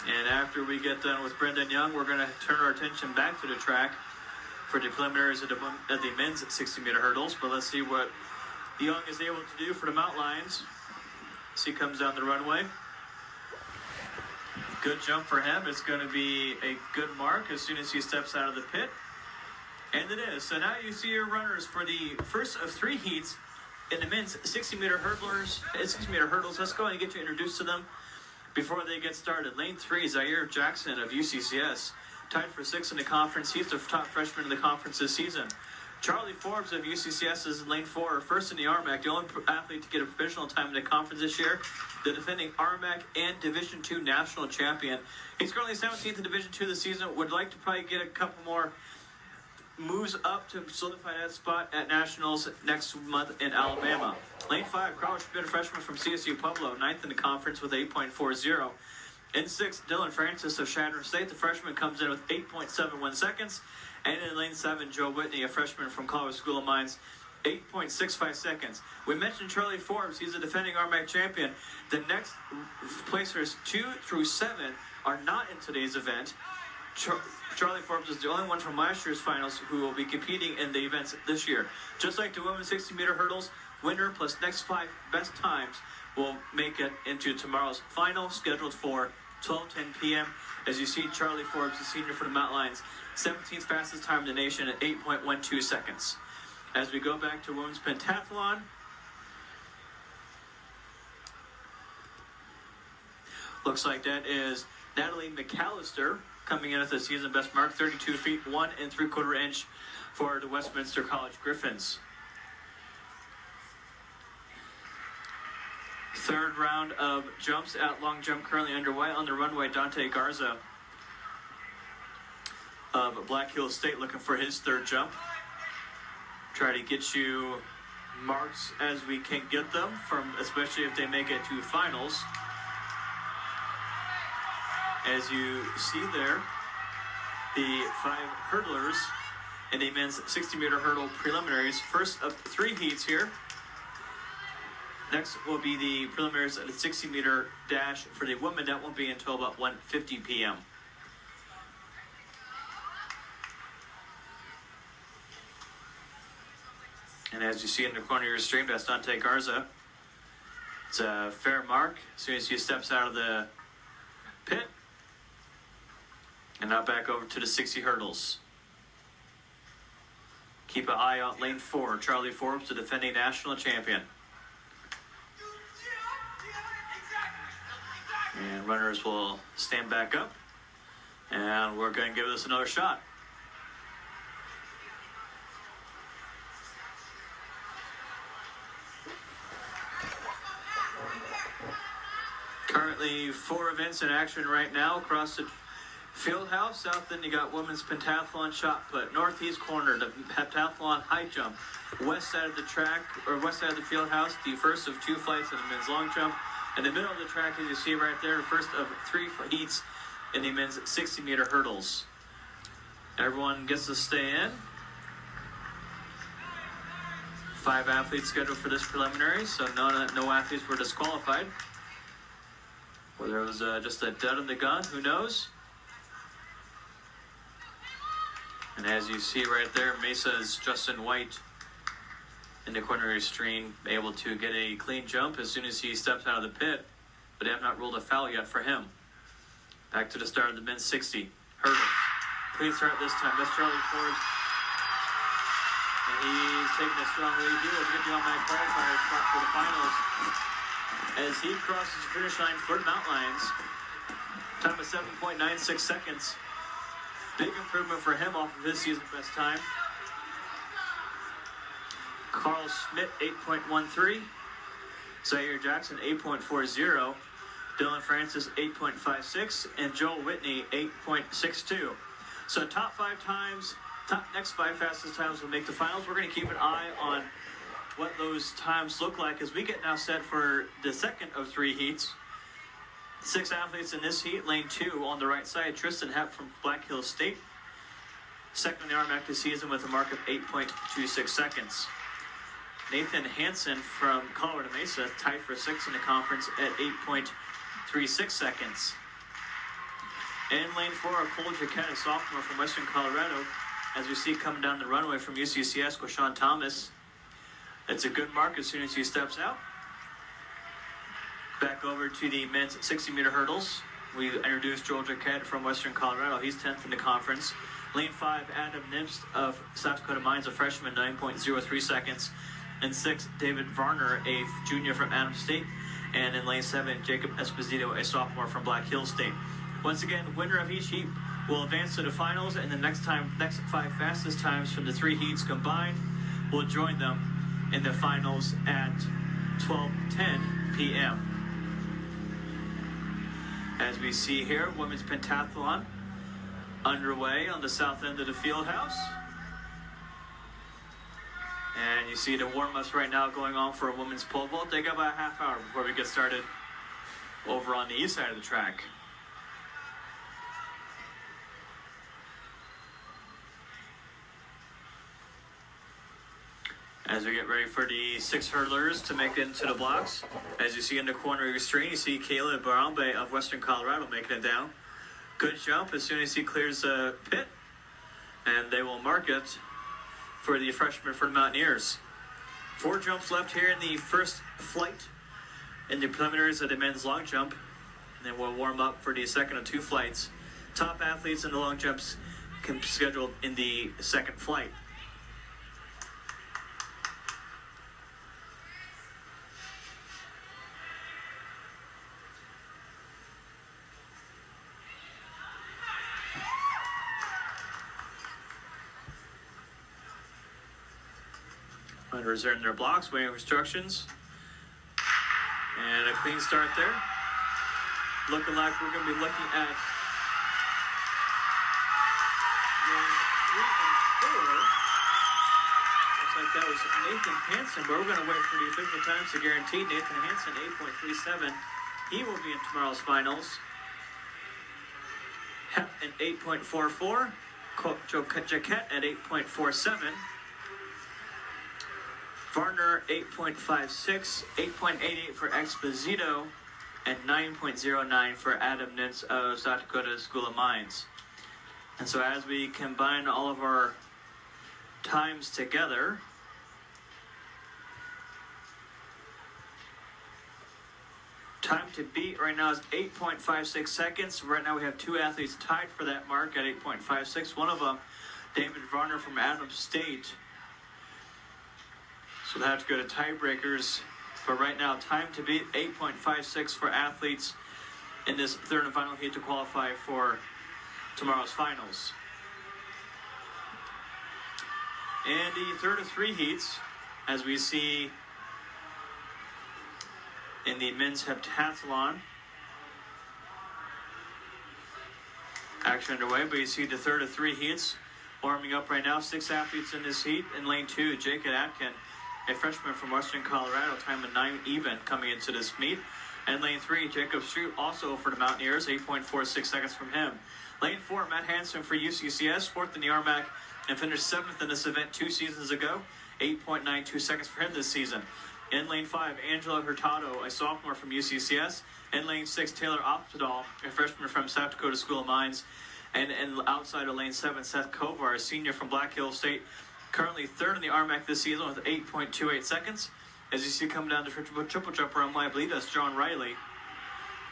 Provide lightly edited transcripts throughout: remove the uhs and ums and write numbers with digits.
And after we get done with Brendan Young, we're going to turn our attention back to the track for the preliminaries of the men's 60-meter hurdles. But let's see what Young is able to do for the Mountain Lions. As he comes down the runway. Good jump for him. It's going to be a good mark as soon as he steps out of the pit. And it is. So now you see your runners for the first of 3 heats in the men's 60-meter hurdles. Let's go ahead and get you introduced to them before they get started. Lane 3, Zaire Jackson of UCCS, tied for 6th in the conference. He's the top freshman in the conference this season. Charlie Forbes of UCCS is in lane 4, first in the RMAC, the only athlete to get a provisional time in the conference this year, the defending RMAC and Division II national champion. He's currently 17th in Division II this season, would like to probably get a couple more moves up to solidify that spot at Nationals next month in Alabama. Lane 5, Carl Schmidt, a freshman from CSU Pueblo, 9th in the conference with 8.40. In 6th, Dylan Francis of Chadron State, the freshman, comes in with 8.71 seconds. And in lane 7, Joe Whitney, a freshman from Colorado School of Mines, 8.65 seconds. We mentioned Charlie Forbes. He's a defending RMAC champion. The next placers 2 through 7 are not in today's event. Charlie Forbes is the only one from last year's finals who will be competing in the events this year. Just like the women's 60-meter hurdles, winner plus next 5 best times will make it into tomorrow's final, scheduled for 12:10 p.m. As you see, Charlie Forbes, the senior for the Mountain Lions, 17th fastest time in the nation at 8.12 seconds. As we go back to women's pentathlon, looks like that is Natalie McAllister coming in at the season best mark, 32 feet 1 3/4 inch for the Westminster College Griffins. Third round of jumps at long jump currently underway. On the runway, Dante Garza of Black Hills State looking for his third jump. Try to get you marks as we can get them, from especially if they make it to finals. As you see there, the 5 hurdlers in the men's 60-meter hurdle preliminaries. First of 3 heats here. Next will be the preliminaries at the 60-meter dash for the women. That won't be until about 1:50 p.m. And as you see in the corner of your stream, that's Dante Garza. It's a fair mark as soon as he steps out of the pit. And now back over to the 60 hurdles. Keep an eye on lane 4, Charlie Forbes, the defending national champion. And runners will stand back up. And we're going to give this another shot. Currently 4 events in action right now across the field house. South then you got women's pentathlon shot put. Northeast corner, the pentathlon high jump. West side of the track, or west side of the field house, the first of 2 flights of the men's long jump. In the middle of the track, as you see right there, the first of 3 heats in the men's 60-meter hurdles. Everyone gets to stay in. 5 athletes scheduled for this preliminary, so no athletes were disqualified. Whether it was just a dead in the gun, who knows? And as you see right there, Mesa's Justin White in the corner of your screen, able to get a clean jump as soon as he steps out of the pit, but they have not ruled a foul yet for him. Back to the start of the men's 60 hurdles. Clean start this time. That's Charlie Forbes. And he's taking a strong lead here to get the automatic qualifier spot for the finals. As he crosses the finish line for the Mountain Lions. Time of 7.96 seconds. Big improvement for him off of his season best time. Carl Schmidt, 8.13. Zaire Jackson, 8.40. Dylan Francis, 8.56. And Joel Whitney, 8.62. So top 5 times, next 5 fastest times will make the finals. We're going to keep an eye on what those times look like as we get now set for the second of 3 heats. 6 athletes in this heat. Lane 2 on the right side, Tristan Hepp from Black Hills State. Second in the RMAC this season with a mark of 8.26 seconds. Nathan Hansen from Colorado Mesa tied for 6th in the conference at 8.36 seconds. In lane 4, Cole Jaquette, a sophomore from Western Colorado. As we see coming down the runway from UCCS, Quashawn Thomas. It's a good mark as soon as he steps out. Back over to the men's 60-meter hurdles. We introduced Joel Jaquette from Western Colorado. He's 10th in the conference. Lane 5, Adam Nibst of South Dakota Mines, a freshman, 9.03 seconds. And 6, David Varner, a junior from Adams State. And in lane 7, Jacob Esposito, a sophomore from Black Hills State. Once again, the winner of each heat will advance to the finals, and the next 5 fastest times from the 3 heats combined will join them in the finals at 12:10 p.m. As we see here, women's pentathlon underway on the south end of the field house. And you see the warm-ups right now going on for a women's pole vault. They got about a half hour before we get started over on the east side of the track. As we get ready for the 6 hurdlers to make it into the blocks. As you see in the corner of your screen, you see Kayla Barambe of Western Colorado making it down. Good jump as soon as he clears the pit. And they will mark it for the freshman for the Mountaineers. 4 jumps left here in the first flight in the preliminaries of the men's long jump. And then we'll warm up for the second of 2 flights. Top athletes in the long jumps can be scheduled in the second flight. Runners are in their blocks, waiting for instructions. And a clean start there. Looking like we're going to be looking at lane 3 and 4. Looks like that was Nathan Hansen, but we're going to wait for the official times to guarantee. Nathan Hansen, 8.37. He will be in tomorrow's finals. Hep at 8.44. Joe Jaquette at 8.47. Varner, 8.56, 8.88 for Exposito, and 9.09 for Adam Nitz of South Dakota School of Mines. And so as we combine all of our times together, time to beat right now is 8.56 seconds. Right now we have 2 athletes tied for that mark at 8.56. One of them, David Varner from Adams State. So we'll have to go to tiebreakers. But right now, time to beat 8.56 for athletes in this third and final heat to qualify for tomorrow's finals. And the third of 3 heats, as we see in the men's heptathlon. Action underway, but you see the third of 3 heats warming up right now. 6 athletes in this heat. In lane 2, Jacob Atkin, a freshman from Western Colorado, time of 9 even coming into this meet. And lane 3, Jacob Street, also for the Mountaineers, 8.46 seconds from him. Lane 4, Matt Hansen for UCCS, 4th in the RMAC, and finished 7th in this event 2 seasons ago, 8.92 seconds for him this season. In lane 5, Angela Hurtado, a sophomore from UCCS. In lane 6, Taylor Optedal, a freshman from South Dakota School of Mines. And outside of lane 7, Seth Kovar, a senior from Black Hills State, currently 3rd in the RMAC this season with 8.28 seconds. As you see coming down the triple jump runway, I believe that's John Riley.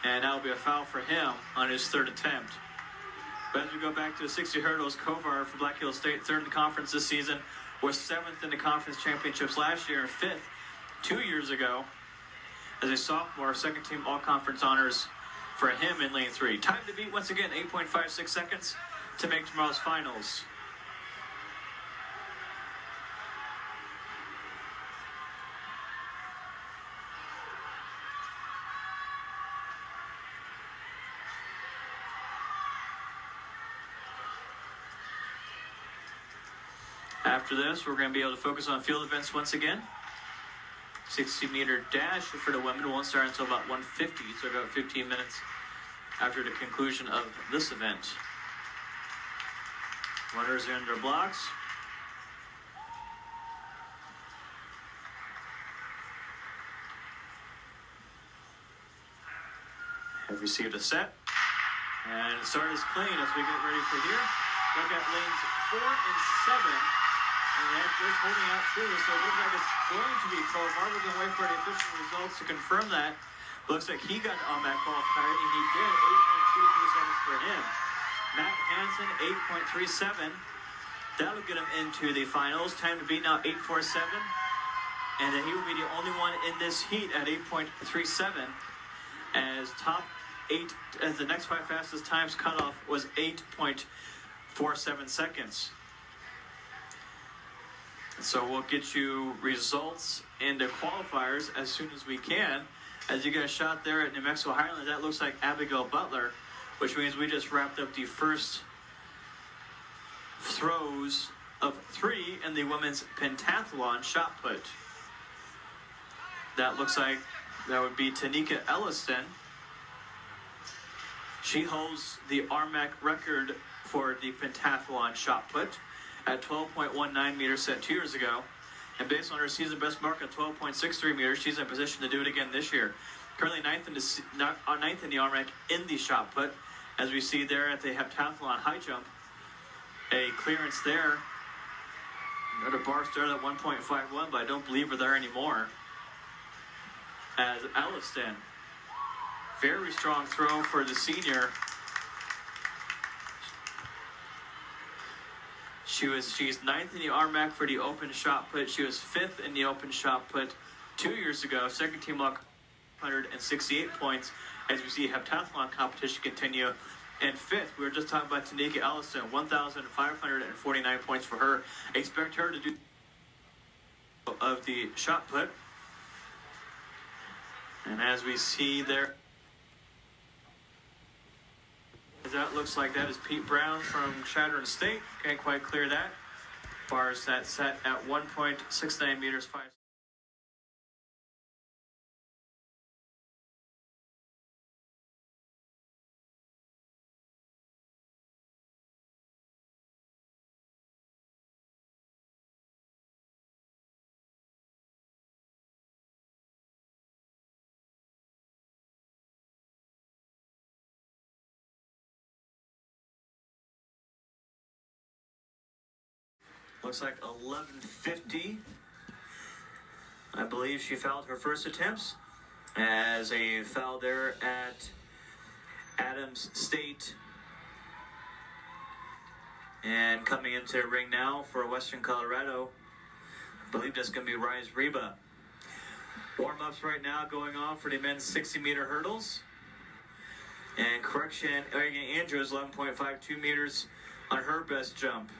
And that will be a foul for him on his 3rd attempt. But as we go back to the 60 hurdles, Kovar from Black Hills State, 3rd in the conference this season, was 7th in the conference championships last year and 5th 2 years ago as a sophomore, 2nd team all-conference honors for him in lane 3. Time to beat once again, 8.56 seconds to make tomorrow's finals. After this, we're going to be able to focus on field events once again. 60-meter dash for the women won't start until about 1:50, so about 15 minutes after the conclusion of this event. Runners are in their blocks. Have received a set. And start is clean as we get ready for here. Look at lanes 4 and 7. And that's just holding out true. So it looks like it's going to be Crowbar. We're going to wait for the official results to confirm that. Looks like he got on that qualifier, and he did. 8.23 seconds for him. Matt Hansen, 8.37. That'll get him into the finals. Time to beat now, 8.47. And then he will be the only one in this heat at 8.37. As top 8, as the next 5 fastest times cutoff was 8.47 seconds. So we'll get you results in the qualifiers as soon as we can. As you get a shot there at New Mexico Highlands, that looks like Abigail Butler, which means we just wrapped up the first throws of 3 in the women's pentathlon shot put. That looks like that would be Tanika Elliston. She holds the RMAC record for the pentathlon shot put at 12.19 meters set 2 years ago. And based on her season best mark of 12.63 meters, she's in position to do it again this year. Currently ninth in the RMAC in the shot put. As we see there at the heptathlon high jump, a clearance there. The bar started at 1.51, but I don't believe we're there anymore. As Elliston, very strong throw for the senior. She's 9th in the RMAC for the open shot put. She was 5th in the open shot put 2 years ago. Second team luck, 168 points. As we see heptathlon competition continue. And 5th, we were just talking about Tanika Ellison, 1,549 points for her. Expect her to do of the shot put. And as we see there, that looks like that is Pete Brown from Chadron State. Can't quite clear that. Bars that set at 1.69 meters 5. Looks like 11:50. I believe she fouled her first attempts as a foul there at Adams State. And coming into the ring now for Western Colorado, I believe that's going to be Rise Reba. Warm-ups right now going on for the men's 60-meter hurdles. And correction, Andrews 11.52 meters on her best jump.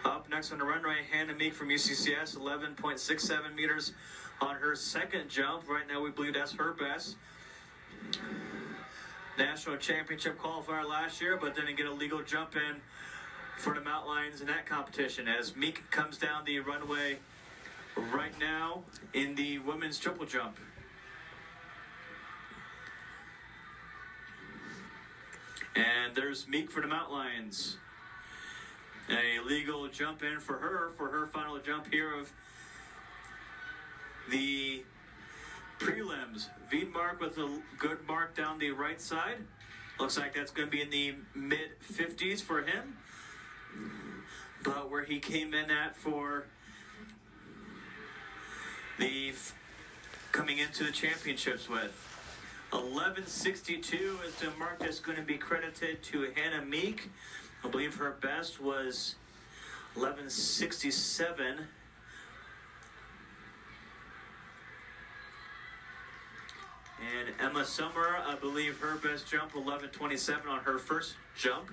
Up next on the runway, Hannah Meek from UCCS, 11.67 meters on her second jump. Right now, we believe that's her best. National championship qualifier last year, but didn't get a legal jump in for the Mountain Lions in that competition. As Meek comes down the runway right now in the women's triple jump. And there's Meek for the Mountain Lions. A legal jump in for her final jump here of the prelims. V-mark with a good mark down the right side. Looks like that's going to be in the mid-50s for him. But where he came in at for the coming into the championships with 11.62 is the mark that's going to be credited to Hannah Meek. I believe her best was 11.67. And Emma Summer, I believe her best jump, 11.27 on her first jump.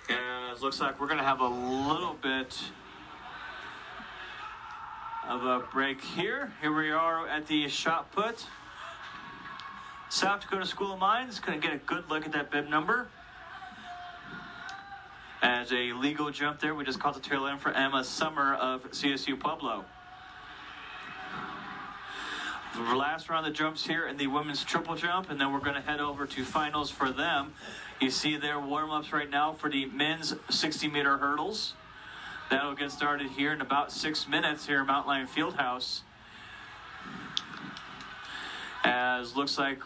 And it looks like we're going to have a little bit of a break here. Here we are at the shot put. South Dakota School of Mines, going to get a good look at that bib number. As a legal jump there, we just caught the tail end for Emma Summer of CSU Pueblo. The last round of jumps here in the women's triple jump, and then we're going to head over to finals for them. You see their warm-ups right now for the men's 60-meter hurdles. That'll get started here in about 6 minutes here at Mountain Lion Fieldhouse. As looks like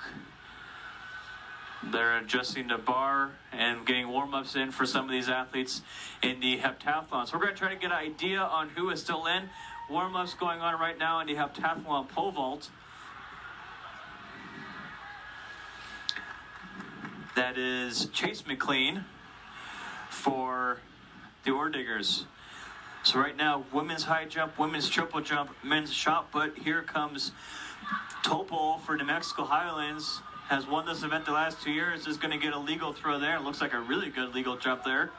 They're adjusting the bar and getting warm-ups in for some of these athletes in the heptathlon. So we're going to try to get an idea on who is still in. Warm-ups going on right now in the heptathlon pole vault. That is Chase McLean for the Ore Diggers. So right now, women's high jump, women's triple jump, men's shot put. Here comes Topol for New Mexico Highlands. Has won this event the last 2 years. Is going to get a legal throw there. It looks like a really good legal jump there.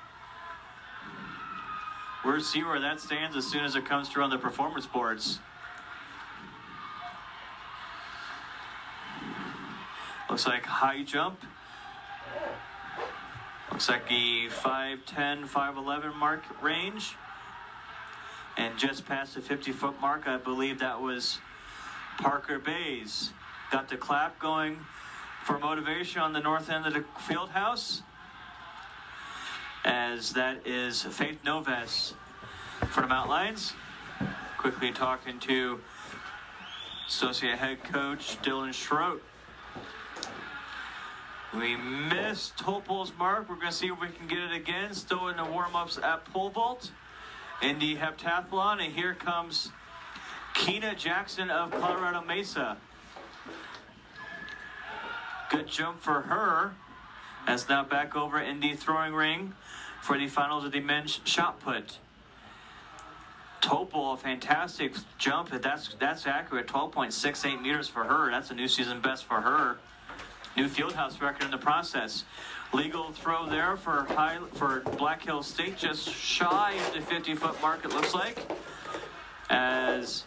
We'll see where that stands as soon as it comes through on the performance boards. Looks like high jump. Looks like the 5'10", 5'11" mark range. And just past the 50-foot mark, I believe that was Parker Bays. Got the clap going for motivation on the north end of the field house, as that is Faith Noves for the Mountain Lions. Quickly talking to associate head coach Dylan Schroet. We missed Topol's mark. We're going to see if we can get it again. Still in the warm-ups at pole vault in the heptathlon. And here comes Keena Jackson of Colorado Mesa. Good jump for her. That's now back over in the throwing ring for the finals of the men's shot put. Topol, a fantastic jump. That's accurate. 12.68 meters for her. That's a new season best for her. New fieldhouse record in the process. Legal throw there for Black Hills State, just shy of the 50-foot mark, it looks like. As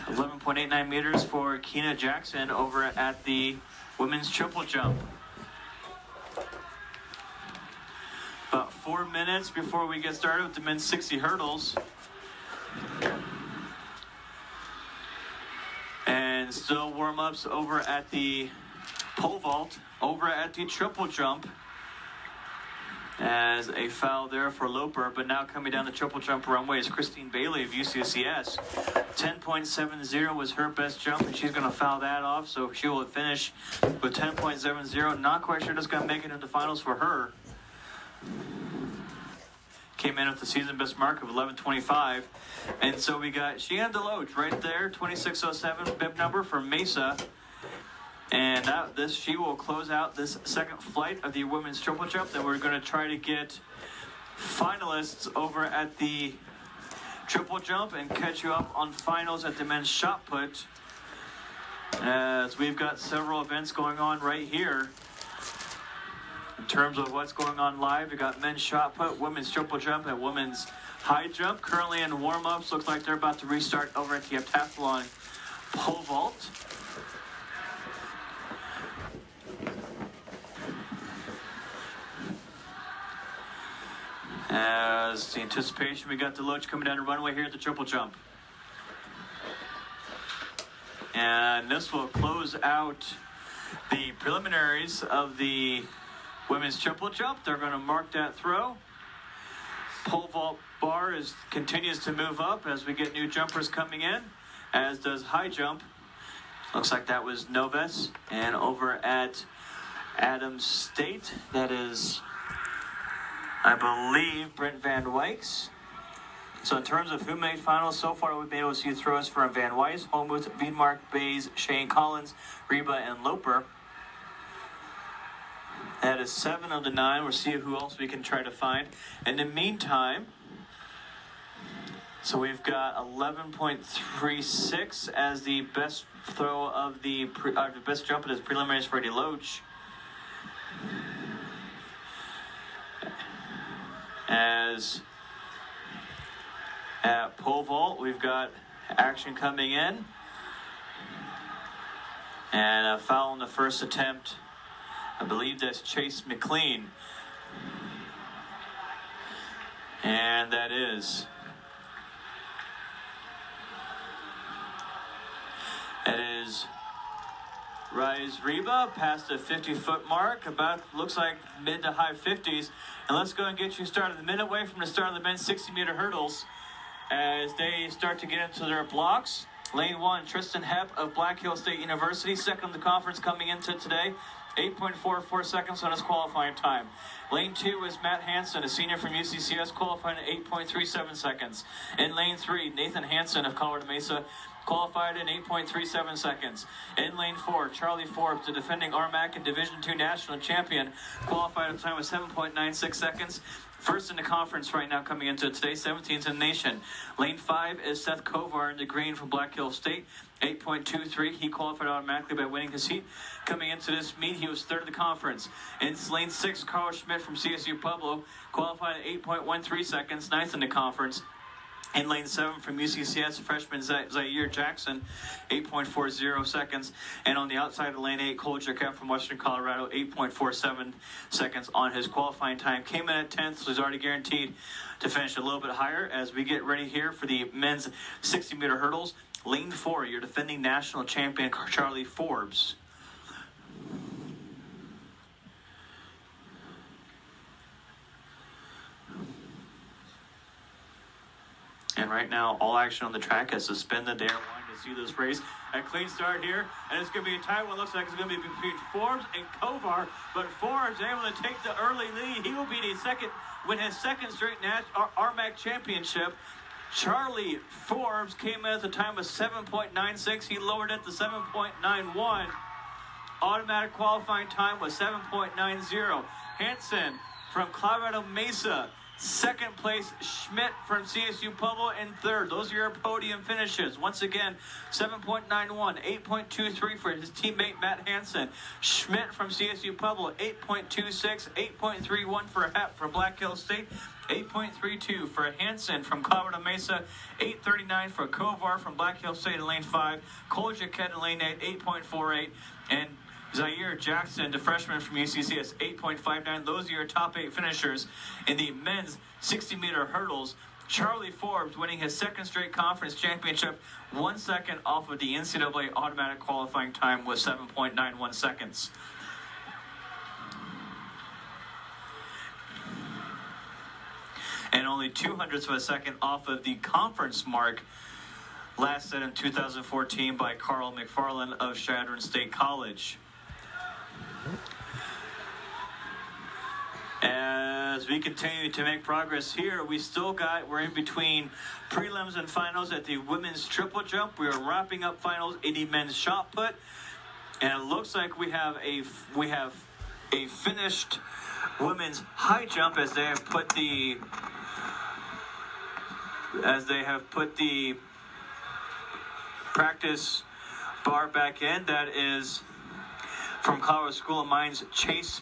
11.89 meters for Keena Jackson over at the women's triple jump. About 4 minutes before we get started with the men's 60 hurdles. And still warm-ups over at the pole vault, over at the triple jump, as a foul there for Loper. But now coming down the triple jump runway is Christine Bailey of UCCS. 10.70 was her best jump, and she's going to foul that off, so she will finish with 10.70. Not quite sure just going to make it into finals for her. Came in with the season best mark of 11.25. And so we got Sheehan Deloach right there, 2607 bib number for Mesa. And she will close out this second flight of the women's triple jump. Then we're going to try to get finalists over at the triple jump and catch you up on finals at the men's shot put, as we've got several events going on right here. In terms of what's going on live, we got men's shot put, women's triple jump, and women's high jump. Currently in warm-ups, looks like they're about to restart over at the heptathlon pole vault. As the anticipation, we got Deloach coming down the runway here at the triple jump. And this will close out the preliminaries of the women's triple jump. They're going to mark that throw. Pole vault bar continues to move up as we get new jumpers coming in, as does high jump. Looks like that was Noves. And over at Adams State, that is, I believe, Brent Van Wykes. So in terms of who made finals so far, we've been able to see throws from Van Wykes, Holmuth, Wiedmark, Bays, Shane Collins, Reba, and Loper. That is 7 of the 9. We'll see who else we can try to find. In the meantime, so we've got 11.36 as the best throw of the best jump at his preliminaries for Deloach. As at pole vault, we've got action coming in. And a foul in the first attempt. I believe that's Chase McLean. And that is. It is Rise Reba past the 50-foot mark, about looks like mid to high 50s. And let's go and get you started. A minute away from the start of the men's 60-meter hurdles as they start to get into their blocks. Lane 1, Tristan Hepp of Black Hills State University, second in the conference coming into today. 8.44 seconds on his qualifying time. Lane 2 is Matt Hansen, a senior from UCCS, qualifying at 8.37 seconds. In lane 3, Nathan Hansen of Colorado Mesa qualified in 8.37 seconds. In lane 4, Charlie Forbes, the defending RMAC and Division II national champion, qualified at a time of 7.96 seconds. First in the conference right now coming into today, 17th in the nation. Lane 5 is Seth Kovar in the green from Black Hills State, 8.23. He qualified automatically by winning his heat. Coming into this meet, he was third in the conference. In lane 6, Carl Schmidt from CSU Pueblo qualified at 8.13 seconds, ninth in the conference. In lane 7 from UCCS, freshman Zaire Jackson, 8.40 seconds. And on the outside of lane 8, Cole Jaquette from Western Colorado, 8.47 seconds on his qualifying time. Came in at 10th, so he's already guaranteed to finish a little bit higher as we get ready here for the men's 60-meter hurdles. Lane 4, your defending national champion, Charlie Forbes. And right now, all action on the track has suspended. They are wanting to see this race. A clean start here, and it's going to be a tight one. Looks like it's going to be between Forbes and Kovar, but Forbes able to take the early lead. He will be win his second straight RMAC championship. Charlie Forbes came in at the time of 7.96. He lowered it to 7.91. Automatic qualifying time was 7.90. Hansen from Colorado Mesa, second place. Schmidt from CSU Pueblo in third. Those are your podium finishes. Once again, 7.91, 8.23 for his teammate Matt Hansen. Schmidt from CSU Pueblo, 8.26, 8.31 for Happ from Black Hills State, 8.32 for Hansen from Colorado Mesa, 8.39 for Kovar from Black Hills State in lane 5, Cole Jaquette in lane 8, 8.48, and Zaire Jackson, the freshman from UCCS, 8.59. Those are your top 8 finishers in the men's 60-meter hurdles. Charlie Forbes winning his second straight conference championship, 1 second off of the NCAA automatic qualifying time with 7.91 seconds. And only 0.02 of a second off of the conference mark last set in 2014 by Carl McFarland of Chadron State College. As we continue to make progress here, we're in between prelims and finals at the women's triple jump. We are wrapping up finals in the men's shot put, and it looks like we have a finished women's high jump as they have put the practice bar back in. That is from Colorado School of Mines, Chase